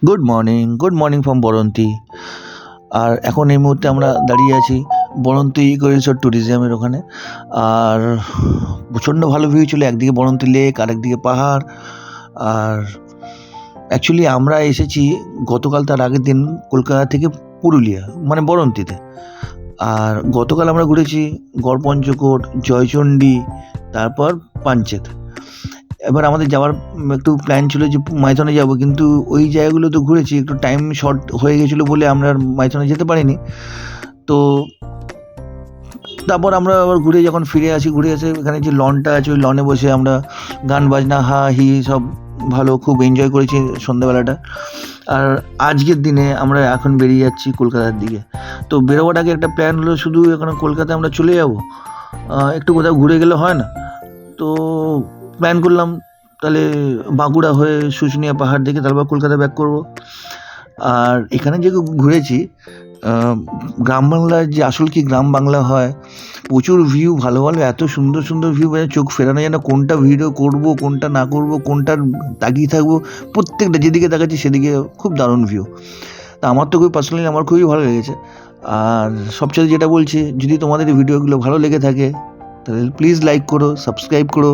Good morning from Baranti. আর এখন এই মুহূর্তে আমরা দাঁড়িয়ে আছি বরন্তি ইকো রিসোর্ট ট্যুরিজমের ওখানে। আর প্রচণ্ড ভালো ভিউ ছিল, একদিকে বরন্তি লেক আর একদিকে পাহাড়। আর অ্যাকচুয়ালি আমরা এসেছি গতকাল, তার আগের দিন কলকাতা থেকে পুরুলিয়া, মানে বরন্তিতে। আর গতকাল আমরা ঘুরেছি গড়পঞ্চকোট, জয়চণ্ডী, তারপর পাঞ্চেত। এবার আমাদের যাওয়ার একটু প্ল্যান ছিল যে মাইথনে যাব, কিন্তু ওই জায়গাগুলো তো ঘুরেছি, একটু টাইম শর্ট হয়ে গেছিলো বলে আমরা আর মাইথনে যেতে পারিনি। তো তারপর আমরা আবার যখন ফিরে আসি, ঘুরে এসে এখানে যে লনটা আছে ওই লনে বসে আমরা গান বাজনা হা হি সব ভালো খুব এনজয় করেছি সন্ধ্যাবেলাটা। আর আজকের দিনে আমরা এখন বেরিয়ে যাচ্ছি কলকাতার দিকে। তো বেরোবার আগে একটা প্ল্যান হলো, শুধু এখন কলকাতায় আমরা চলে যাব, একটু কোথাও ঘুরে গেলে হয় না। তো প্ল্যান করলাম তাহলে বাঁকুড়া হয়ে শুশুনিয়া পাহাড় দেখে তারপর কলকাতা ব্যাক করব। আর এখানে যে ঘুরেছি গ্রাম বাংলার যে আসল কি গ্রাম বাংলা হয়, প্রচুর ভিউ, ভালো ভালো এত সুন্দর সুন্দর ভিউ, চোখ ফেরানো যায় না কোনটা ভিডিও করব কোনটা না করব, কোনটার তাকিয়ে থাকবো। প্রত্যেকটা যেদিকে তাকাচ্ছি সেদিকে খুব দারুণ ভিউ। তা আমার তো পার্সোনালি আমার খুবই ভালো লেগেছে। আর সবচেয়ে যেটা বলছি, যদি তোমাদের এই ভিডিওগুলো ভালো লেগে থাকে তাহলে প্লিজ লাইক করো, সাবস্ক্রাইব করো,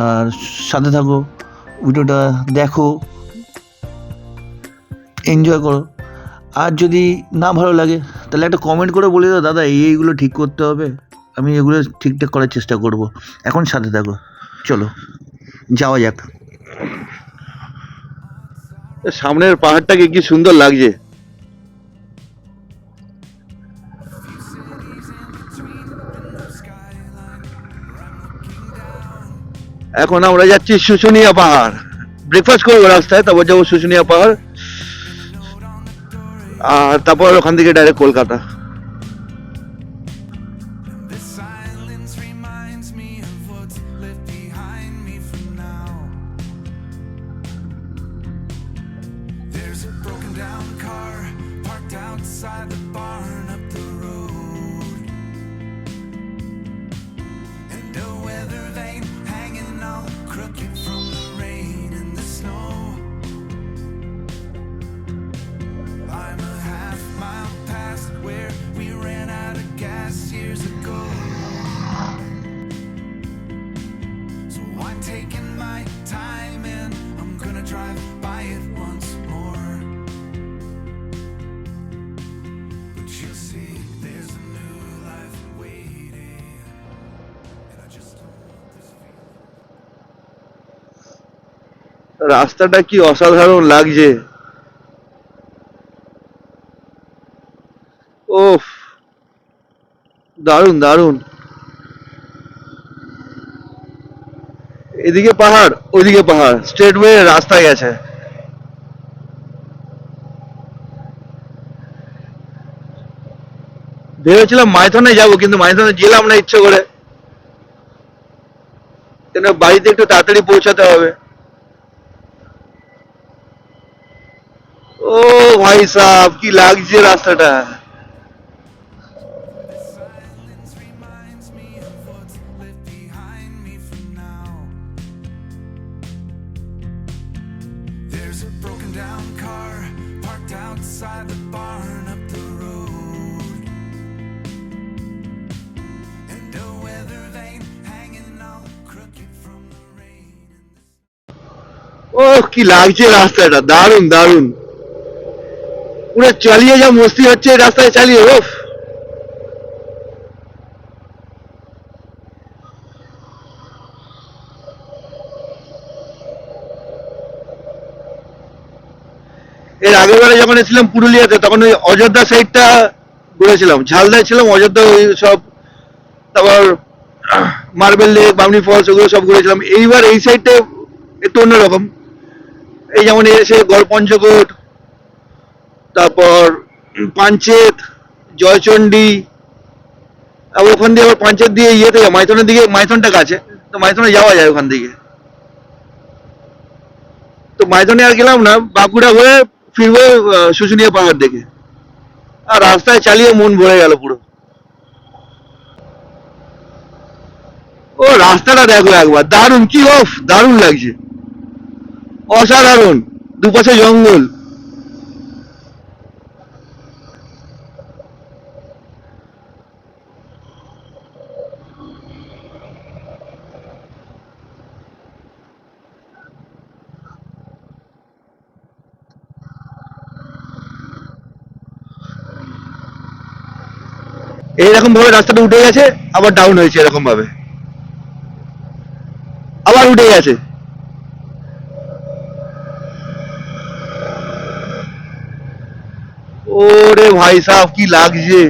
আর সাথে থাকো, ভিডিওটা দেখো, এনজয় করো। আর যদি না ভালো লাগে তাহলে একটা কমেন্ট করে বলে দাও, দাদা এইগুলো ঠিক করতে হবে, আমি এগুলো ঠিকঠাক করার চেষ্টা করব। এখন সাথে থাকো, চলো যাওয়া যাক। সামনের পাহাড়টাকে কি সুন্দর লাগছে। এখন আমরা যাচ্ছি শুশুনিয়া পাহাড়, ব্রেকফাস্ট করবো রাস্তায়, তারপর যাবো শুশুনিয়া পাহাড়, আর তারপর ওখান থেকে ডাইরেক্ট কলকাতা। রাস্তাটা কি অসাধারণ লাগছে। ওফ, দারুণ দারুণ। এদিকে পাহাড় ওইদিকে পাহাড়, স্ট্রেট ওয়ে রাস্তা গেছে। ভেবেছিলাম মাইথনে যাব, কিন্তু মাইথনে গেলাম না ইচ্ছে করে, কেন বাড়িতে একটু তাড়াতাড়ি পৌঁছাতে হবে। ও ভাই সাহ, কি লাগছে রাস্তাটা। ও কি লাগছে রাস্তাটা, দারুণ দারুণ। পুরো চালিয়ে যা মস্তি হচ্ছে রাস্তায় চালিয়ে। ওফ, এর আগের বারে যখন এসেছিলাম পুরুলিয়াতে, তখন ওই অযোধ্যা সাইডটা ঘুরেছিলাম, ঝালদায় ছিলাম, অযোধ্যা ওই সব, তারপর মার্বেল লেক, বামনি ফলস, ওগুলো সব ঘুরেছিলাম। এইবার এই সাইডটা একটু অন্যরকম। এই যেমন এসে গড়পঞ্চকোট, তারপর পাঞ্চেত, জয়চণ্ডী, আর ওখান দিয়ে আবার পাঞ্চেত দিয়ে ইয়েতে মাইথনের দিকে, মাইথনটা কাছে, তো মাইথনে যাওয়া যায় ওখান থেকে। তো মাইথনে আর গেলাম না, বাঁকুড়া হয়ে ফিরবো শুশুনিয়া পাহাড় দেখে। আর রাস্তায় চালিয়ে মন ভরে গেল পুরো। ও রাস্তাটা দেখো একবার, দারুণ, কি অফ, দারুণ লাগছে, অসাধারণ। দুপাশে জঙ্গল, এইরকম ভাবে রাস্তাটা উঠে গেছে, আবার ডাউন হয়েছে এরকম ভাবে, আবার উঠে গেছে। ওরে ভাই সাহেব কি লাগছে।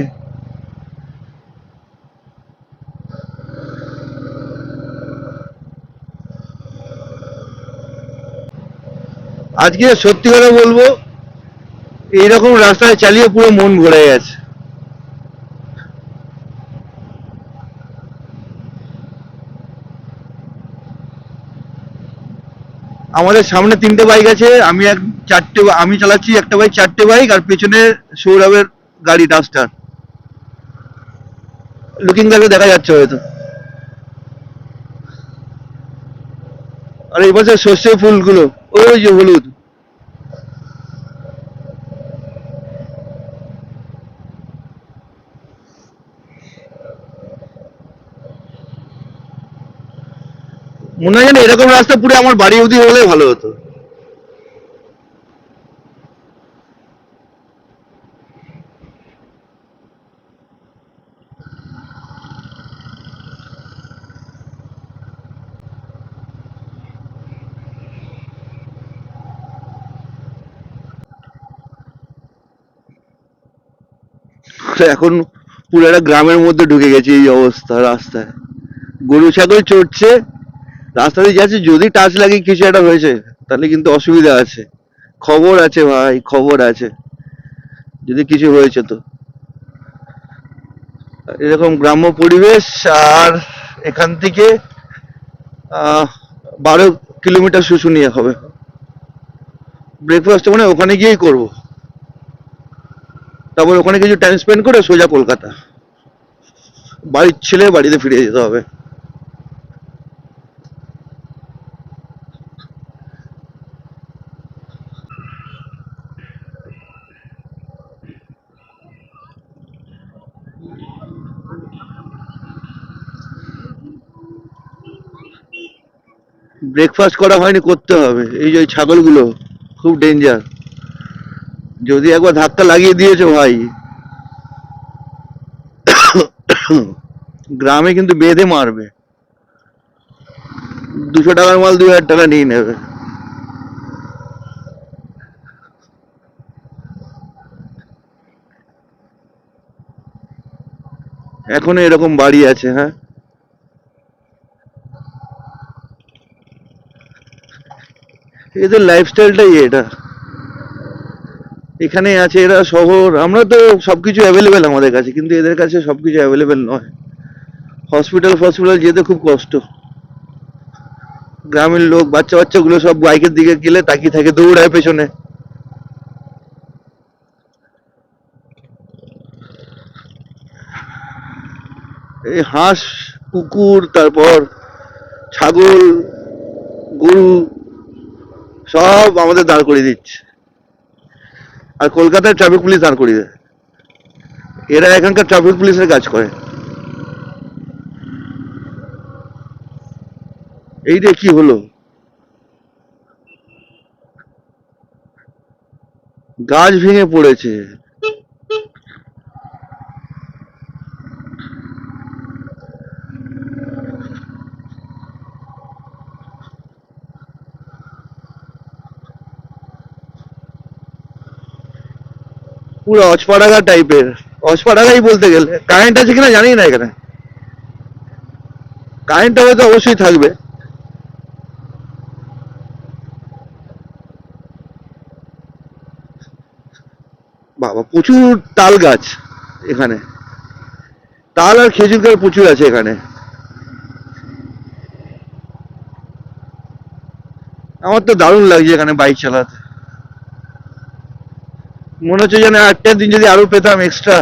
আজকে সত্যি কথা বলবো, এইরকম রাস্তায় চালিয়ে পুরো মন ভরে গেছে। আমাদের সামনে 3টে বাইক আছে, আমি চালাচ্ছি একটা বাইক, 4টে বাইক, আর পেছনে সৌরভের গাড়ি ডাস্টার। লুকিং গ্লাসে দেখা যাচ্ছে হয়তো। আর এই পাশে সর্ষে ফুলগুলো, ওই যে হলুদ। মনে হয় যেন এরকম রাস্তা পুরো আমার বাড়ি অবধি হলে ভালো হতো। এখন পুরো একটা গ্রামের মধ্যে ঢুকে গেছে এই অবস্থা রাস্তায়। গরু ছাগল চড়ছে, রাস্তা দিয়ে যাচ্ছে, যদি টাচ লাগে কিছু একটা হয়েছে তাহলে কিন্তু অসুবিধা আছে। খবর আছে ভাই, খবর আছে, যদি কিছু হয়েছে তো। এরকম গ্রাম্য পরিবেশ। আর এখান থেকে 12 কিলোমিটার শুশুনিয়া হবে। ব্রেকফাস্ট মানে ওখানে গিয়েই করবো, তারপর ওখানে কিছু টাইম স্পেন্ড করে সোজা কলকাতা। বাড়ির ছেলে বাড়িতে ফিরে যেতে হবে। ব্রেকফাস্ট করা হয়নি, করতে হবে। এই যে ওই ছাগলগুলো খুব ডেঞ্জার, যদি একবার ধাক্কা লাগিয়ে দিয়েছো ভাই, গ্রামে কিন্তু বেঁধে মারবে। 200 টাকার মাল 2000 টাকা নিয়ে নেবে। এখনো এরকম বাড়ি আছে, হ্যাঁ। এদের লাইফস্টাইলটাই এটা। এখানে আছে এরা শহর, আমরা তো সবকিছু অ্যাভেলেবেল আমাদের কাছে, কিন্তু এদের কাছে সবকিছু অ্যাভেলেবেল নয়। হসপিটাল যেতে খুব কষ্ট। গ্রামের লোক বাচ্চা বাচ্চাগুলো সব বাইকের দিকে গেলে তাকিয়ে থাকে, দৌড়ায় পেছনে। এই হাঁস, কুকুর, তারপর ছাগল, গরু সব আমাদের দাঁড় করিয়ে দিচ্ছে। আর কলকাতায় ট্রাফিক পুলিশ দাঁড় করিয়ে দেয়। এরা এখানকার ট্রাফিক পুলিশের কাজ করে। এইটা কি হলো, গাছ ভেঙে পড়েছে। পুরো অজপাড়াগা টাইপের, অজপাড়াগাই বলতে গেলে। কারেন্ট আছে কিনা জানি না এখানে, কারেন্টটা হয়তো অবশ্যই থাকবে। বাবা প্রচুর তাল গাছ এখানে, তাল আর খেজুর গাছ প্রচুর আছে এখানে। আমার তো দারুণ লাগছে এখানে বাইক চালাতে। মনে হচ্ছে যেন একটা দিন যদি আরো পেতাম এক্সট্রা।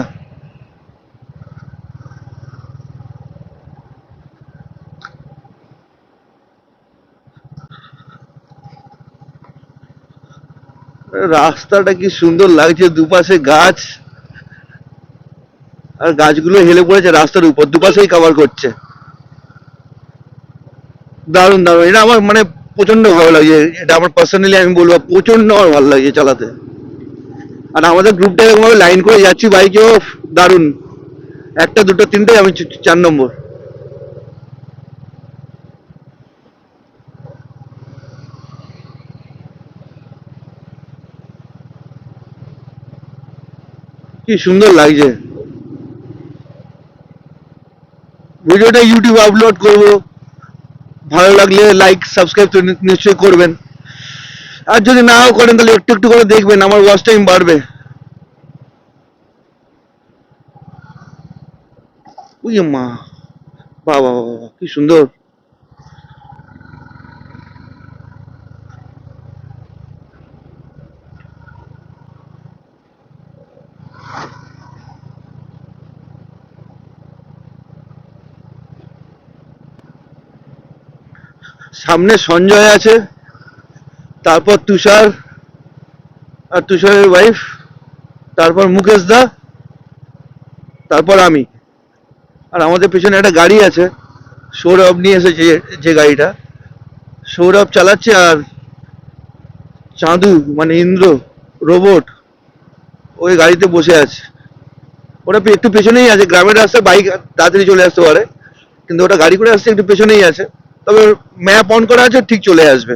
রাস্তাটা কি সুন্দর লাগছে, দুপাশে গাছ, আর গাছগুলো হেলে পড়েছে রাস্তার উপর, দুপাশেই কভার করছে। দারুণ দারুণ, এটা আমার মানে প্রচন্ড ভালো লাগে। এটা আমার পার্সোনালি আমি বলবো, প্রচন্ড আমার ভালো লাগে চালাতে। আর আমাদের গ্রুপটা এরকম ভাবে লাইন করে যাচ্ছি বাইকেও, দারুণ। একটা দুটো তিনটে, আমি 4 নম্বর। কি সুন্দর লাগছে। ভিডিওটা ইউটিউবে আপলোড করব, ভালো লাগলে লাইক সাবস্ক্রাইব তো নিশ্চয়ই করবেন। আর যদি নাও করেন তাহলে একটু একটু করে দেখবেন, আমার ওয়াচ টাইম বাড়বে। ওই মা, বাবা বাবা কি সুন্দর। সামনে সঞ্জয় আছে, তারপর তুষার আর তুষারের ওয়াইফ, তারপর মুকেশ দা, তারপর আমি। আর আমাদের পেছনে একটা গাড়ি আছে, সৌরভ নিয়ে এসেছে যে গাড়িটা, সৌরভ চালাচ্ছে। আর চাঁদু মানে ইন্দ্র, রোবট, ওই গাড়িতে বসে আছে। ওটা একটু পেছনেই আছে, গ্রামের রাস্তায় বাইক তাড়াতাড়ি চলে আসতে পারে, কিন্তু ওটা গাড়ি করে আসছে একটু পেছনেই আছে। তবে ম্যাপ অন করা আছে, ঠিক চলে আসবে।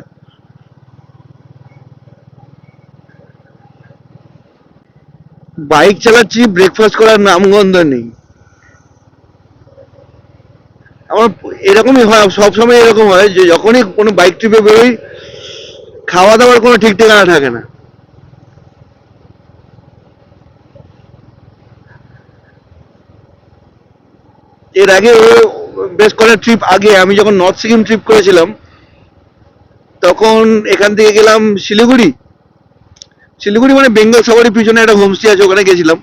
বাইক চালাচ্ছি, ব্রেকফাস্ট করার নামগন্ধ নেই আমার। এরকমই হয় সবসময়, এরকম হয় যে যখনই কোনো বাইক ট্রিপে বেরোই, খাওয়া দাওয়ার কোনো ঠিক ঠিকানা থাকে না। এর আগে বেশ কয়েকটা ট্রিপ আগে আমি যখন নর্থ সিকিম ট্রিপ করেছিলাম, তখন এখান থেকে গেলাম শিলিগুড়ি। শিলিগুড়ি মানে বেঙ্গল সাফারির পিছনে একটা হোমস্টে আছে, ওখানে গেছিলাম,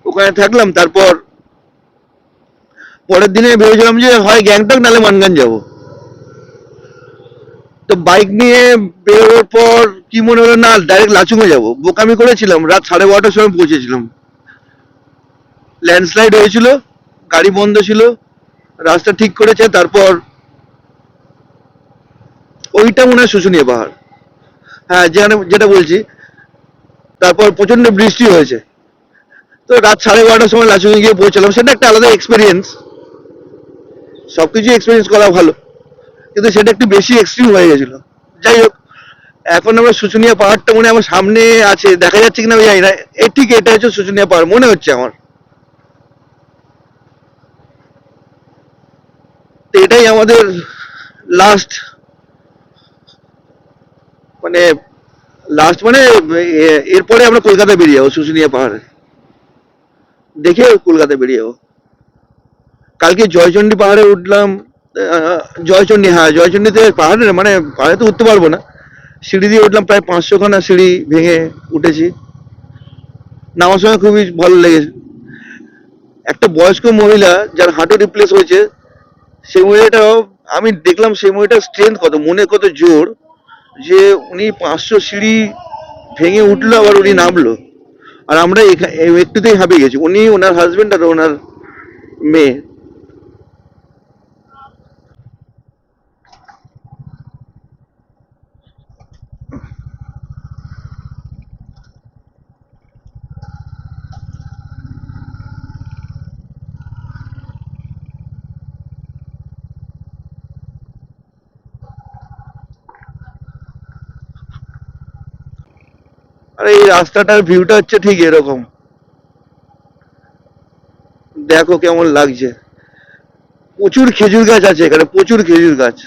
ওখানে থাকলাম। তারপর পরের দিনে ভেবেছিলাম যে হয় গ্যাংটক নাহলে মানগান যাব। তো বাইক নিয়ে বেরোনোর পর কি মনে হলো, না ডাইরেক্ট লাচুংয়ে যাব। বোকামি করেছিলাম, রাত 12:30টার সময় পৌঁছেছিলাম। ল্যান্ডস্লাইড হয়েছিল, গাড়ি বন্ধ ছিল, রাস্তা ঠিক করেছে। তারপর ওইটা মনে হয় শুশুনিয়া পাহাড়, হ্যাঁ যেখানে যেটা বলছি। তারপর প্রচন্ড বৃষ্টি হয়েছে, তো রাত 12:30টার সময় লাচুংয়ে গিয়ে পৌঁছলাম। সেটা একটা আলাদা এক্সপিরিয়েন্স, সবকিছু এক্সপিরিয়েন্স করা ভালো, কিন্তু সেটা একটু বেশি এক্সট্রিম হয়ে গেছিল। যাই হোক, এখন আমরা শুশুনিয়া পাহাড়টা মনে হয় আমার সামনে আছে, দেখা যাচ্ছে কিনা আমি জানি না। এই ঠিক এটা হচ্ছে শুশুনিয়া পাহাড় মনে হচ্ছে আমার। তো এটাই আমাদের লাস্ট, মানে লাস্ট মানে এরপরে আমরা কলকাতা বেরিয়ে যাবো শুশুনিয়া পাহাড়ে দেখে, কলকাতা বেরিয়ে যাবো। কালকে জয়চন্ডী পাহাড়ে উঠলাম। জয়চন্ডী, হ্যাঁ জয়চন্ডীতে পাহাড়ে মানে পাহাড়ে তো উঠতে পারবো না, সিঁড়ি দিয়ে উঠলাম, প্রায় 500খানা সিঁড়ি ভেঙে উঠেছি। নামার সময় খুবই ভালো লেগেছে। একটা বয়স্ক মহিলা যার হাঁটু রিপ্লেস হয়েছে, সেই মহিলাটাও, আমি দেখলাম সেই মহিলাটার স্ট্রেংথ কত, মনে কত জোর, যে উনি 500 সিঁড়ি ভেঙে উঠলো, আবার উনি নামলো। আর আমরা একটুতেই হাঁপিয়ে গেছি, উনি, ওনার হাজবেন্ড আর ওনার মেয়ে। আর এই রাস্তাটার ভিউটা হচ্ছে ঠিক এরকম, দেখো কেমন লাগছে। প্রচুর খেজুর গাছ আছে এখানে, প্রচুর খেজুর গাছ।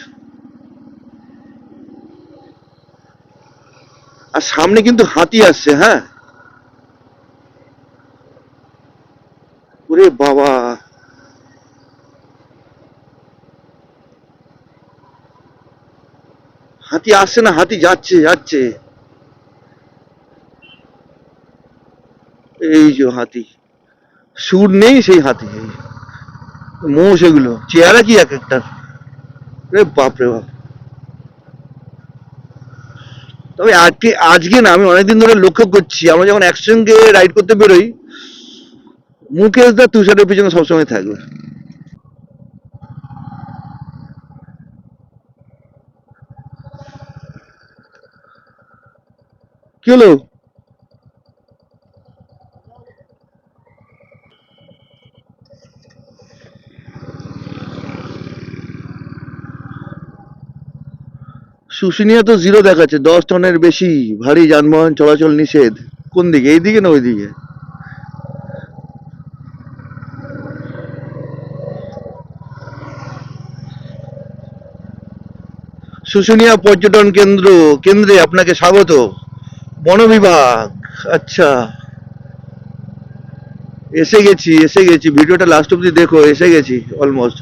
আর সামনে কিন্তু হাতি আসছে, হ্যাঁ। ওরে বাবা, হাতি আসছে না, হাতি যাচ্ছে যাচ্ছে। এই যে হাতি, সুর নেই সেই হাতি, মোষ এগুলো, চেহারা কি এক একটার, রে বাপ রে বাপ। তবে আজকে আজকে না, আমি অনেকদিন ধরে লক্ষ্য করছি, আমরা যখন একসঙ্গে রাইড করতে বেরোই, মুকেশ দা তুষারের পিছনে সবসময় থাকবে। কি হলো? শুশুনিয়া তো জিরো দেখাচ্ছে, 10 টনের বেশি ভারী যানবাহন চলাচল নিষেধ। কোন দিকে, এই দিকে না ওই দিকে? শুশুনিয়া পর্যটন কেন্দ্রে আপনাকে স্বাগত। বন বিভাগ। আচ্ছা, এসে গেছি, ভিডিওটা লাস্ট অব্দি দেখো, এসে গেছি অলমোস্ট।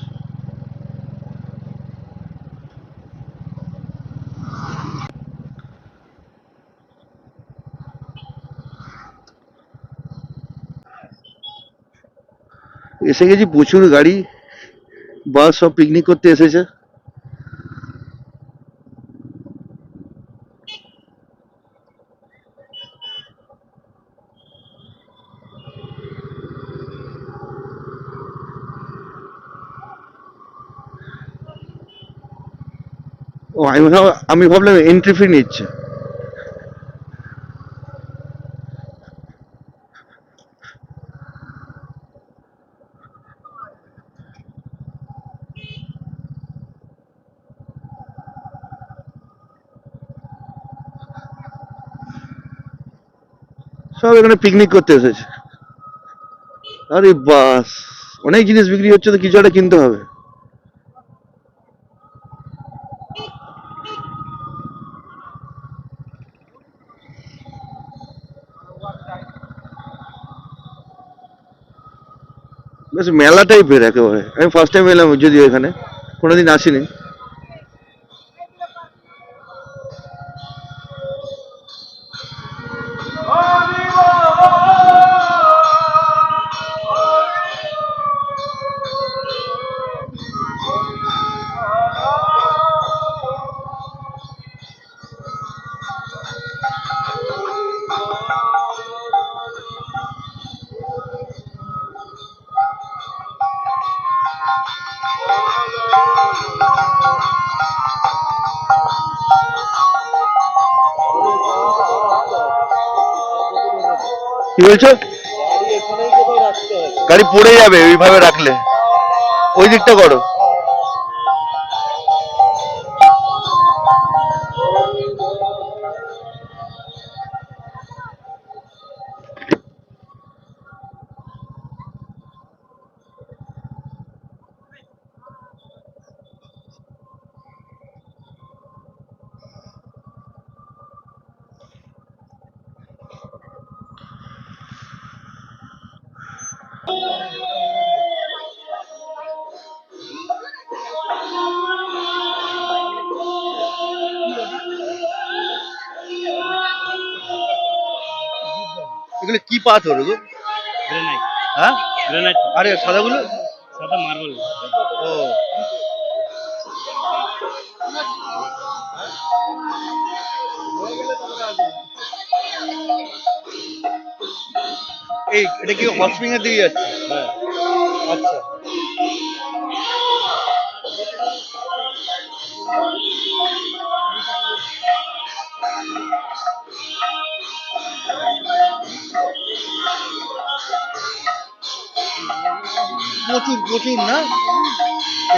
এসে গেছি, প্রচুর গাড়ি, বাস সব পিকনিক করতে এসেছে। ও, আমি ভাবলাম এন্ট্রি ফি নিচ্ছে। সব এখানে পিকনিক করতে এসেছে। আরে বাস, অনেক জিনিস বিক্রি হচ্ছে, তো কিছু একটা কিনতে হবে। বেশ মেলা টাইপের একেবারে। আমি ফার্স্ট টাইম এলাম, যদিও এখানে কোনোদিন আসিনি। কি বলছো? গাড়ি পড়ে যাবে ওইভাবে রাখলে। ওই দিকটা করো। এগুলো কি পাথর গো? গ্রানাইট। হ্যাঁ, গ্রানাইট। আরে সাদাগুলো? সাদা মার্বেল। ও, এই এটা কি হট স্প্রিং এর দিকে যাচ্ছে? হ্যাঁ। আচ্ছা, প্রচুর প্রচুর না,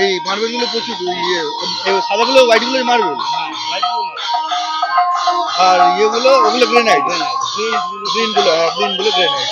এই মার্বেল গুলো প্রচুর, সাদাগুলো হোয়াইট গুলো মার্বেল, হ্যাঁ, লাইট ব্লু না। আর ইয়েগুলো ওগুলো গ্রেনাইট। গ্রিন গ্রিন গুলো গ্রেনাইট।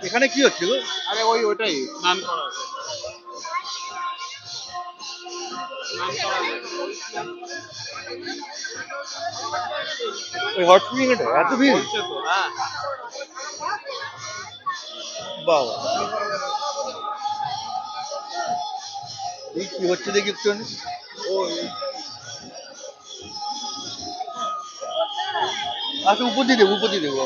এখানে কি হচ্ছে গো? আরে ওইটাই স্নান করা হবে। স্নান করা হবে। ওই হট স্প্রিং এটা এত ভিড়? হচ্ছে তো, হ্যাঁ। বাবা, এই কি হচ্ছে দেখি একটু। আচ্ছা, উপর দিয়ে দেবো, উপর দিয়ে দেবো,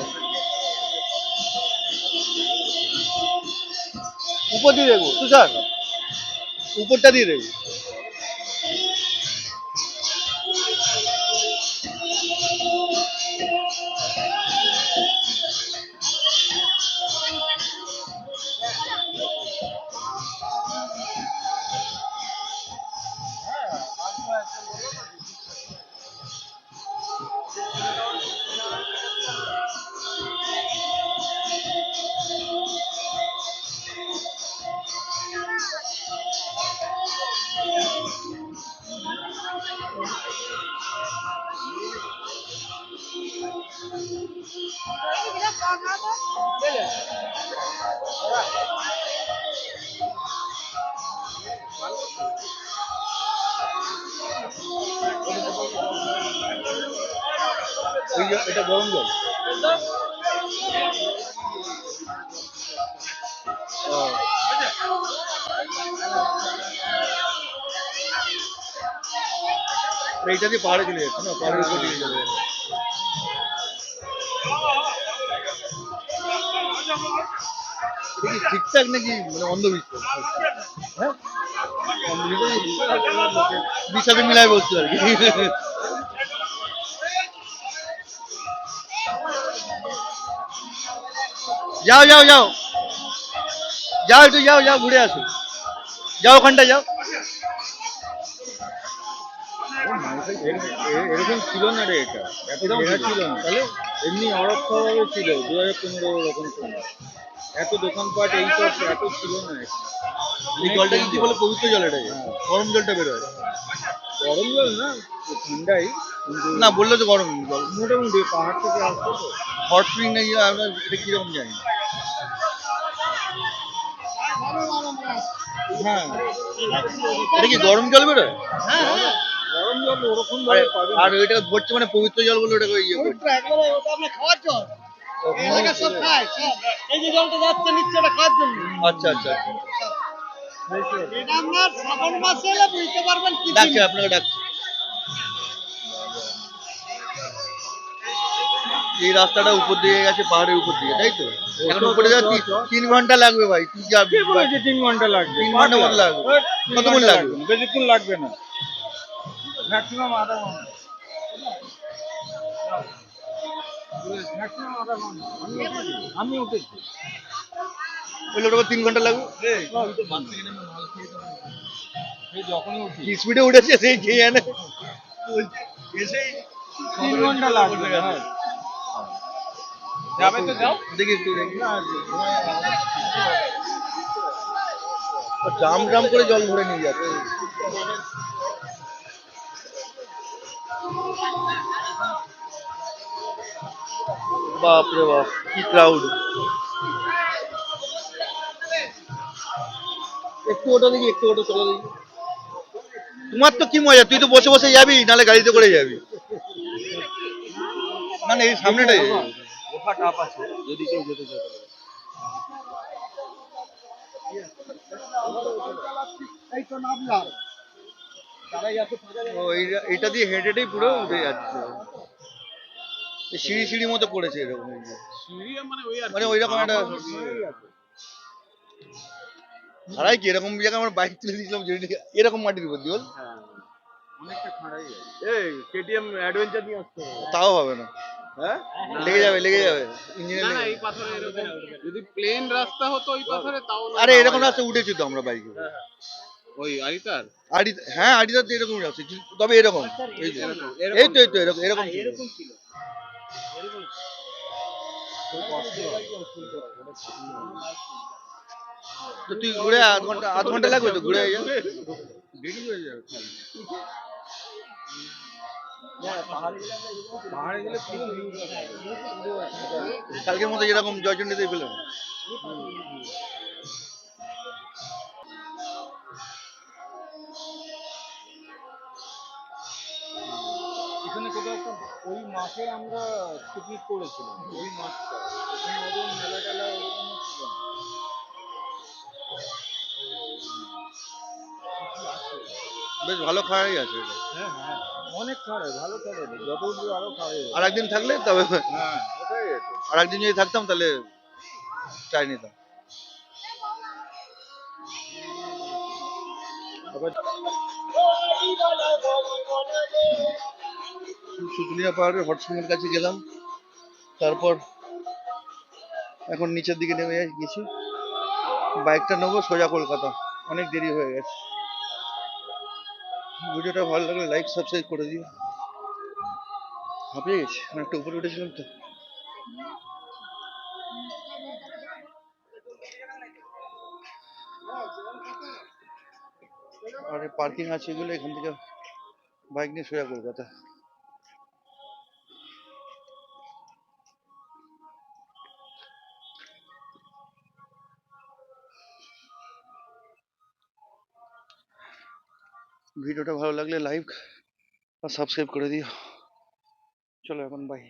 উপর দিয়ে দেবো তুষার, উপরটা দিয়ে দেবো। এটা গরম জল এইটা দিয়ে পাহাড়ে চলে যাচ্ছে না পাহাড়ের উপর দিয়ে চলে যাচ্ছে এটা কি ঠিকঠাক নাকি মানে অন্ধবিশ্বাস হ্যাঁ বিশ্বাসে মিলাই বলছো আর কি যাও যাও যাও যাও একটু যাও যাও ঘুরে আসো যাও ওখানটা যাও এরকম ছিল না রে এটা এত ঘেরা ছিল না তাহলে এমনি অরক্ষভাবে ছিল 2015 এরকম সময় এত দোকানপাট এইসব এত ছিল না এই জলটা কি বলে পবিত্র জল এটা গরম জলটা বেরোয় গরম জল না ঠান্ডাই না বললে তো গরম জল মোটামুটি পাহাড় থেকে আসতো তো হট স্প্রিং নাকি আমরা এটা কিরকম জানি হ্যাঁ এটা কি গরম জল বেরোয় গরম জল ওরকম আর ওইটা ভরছে মানে পবিত্র জল বলে ওটাকে ইয়ে করছে ওটা আপনার খাওয়ার জল এই এলাকার সব খায় সব এই যে জলটা যাচ্ছে নিচ্ছে ওটা খাওয়ার জন্য আচ্ছা আচ্ছা এটা আপনার শ্রাবণ মাসে এলে বুঝতে পারবেন কি ডাকছে আপনাকে ডাকছে এই রাস্তাটা উপর দিকে গেছে পাহাড়ের উপর দিকে তাই তো এখন উপরে যাওয়া 3 ঘন্টা লাগবে ভাই তুই যাবি 3 ঘন্টা লাগবে 3 ঘন্টা মতো লাগবে কতক্ষণ লাগবে বেশিক্ষণ লাগবে না ম্যাক্সিমাম আধা ঘন্টা ম্যাক্সিমাম আধা ঘন্টা আমি উঠেছি ওই লোকটা 3 ঘন্টা লাগবে যখনই উঠি কি স্পিডে উঠেছে সেই খেয়ে আনে এসেই 3 ঘন্টা লাগবে যাবে তো যাও দেখি একটু দেখি ড্রাম ড্রাম করে জল ভরে নিয়ে যাচ্ছে বাপরে বাপ কি ক্রাউড একটু ওটা দেখি একটু ওটা চলে দেখি তোমার তো কি মজা তুই তো বসে বসে যাবি নাহলে গাড়িতে করে যাবি না না এই সামনেটাই ওঠা টাপ আছে যদি কেউ যেতে চায় এই তো নামলাম ও এইটা দিয়ে হেঁটে হেঁটেই পুরো উঠে যাচ্ছে সিঁড়ি সিঁড়ি মতো পড়েছে এরকম সিঁড়ি মানে ওই আর মানে ওইরকম একটা খাড়াই কি এরকম জায়গায় আমরা বাইক তুলে দিয়েছিলাম এরকম মাটির উপর দিয়ে অনেকটা খাড়াই এই কেটিএম অ্যাডভেঞ্চার নিয়ে আসতে হবে তাও হবে না হ্যাঁ লেগে যাবে লেগে যাবে ইঞ্জিনে না না এই পাথরে এরকম যদি প্লেন রাস্তা হতো ওই পাথরে তাও না আরে এরকম রাস্তা উঠেছি তো আমরা বাইকে ওই আরিতার আড়ি হ্যাঁ আড়িদার তো এরকম রাস্তা তবে এরকম এই যে এই তো এরকম এরকম ছিল। তো তুই ঘুরে আধ ঘন্টা লাগবে তো ঘুরে যাবে দেরি হয়ে যাবে পাহাড়ে গেলে পুরো ভিউ কালকের মতো যেরকম জয়চন্ডীতেই পেলাম এখানে কোথাও একটা ওই মাসে আমরা পিকনিক করেছিলাম ওই মাসটা ওখানে ওরকম মেলা টেলা ওরকম ছিল না। বেশ ভালো খাওয়াই আছে এটা হ্যাঁ হ্যাঁ অনেক খাড়ে ভালো খাড়ে যত উঠবে আরো খাড়ে আর একদিন থাকলে তবে হ্যাঁ ওটাই আছে আর একদিন যদি থাকতাম তাহলে চাই নিতাম শুকলিয়া পাহাড়ের হট স্প্রিংয়ের কাছে গেলাম তারপর এখন নিচের দিকে নেমে গেছি বাইকটা নেবো সোজা কলকাতা অনেক দেরি হয়ে গেছে ভিডিওটা ভালো লাগলে লাইক সাবস্ক্রাইব করে দিও হাঁপিয়ে গেছি অনেকটা উপরে উঠেছিলাম তো আর পার্কিং আছে এগুলো এখান থেকে বাইক নিয়ে সোজা কলকাতা ভিডিওটা ভালো লাগলে লাইক আর সাবস্ক্রাইব করে দিও চলো এখন বাই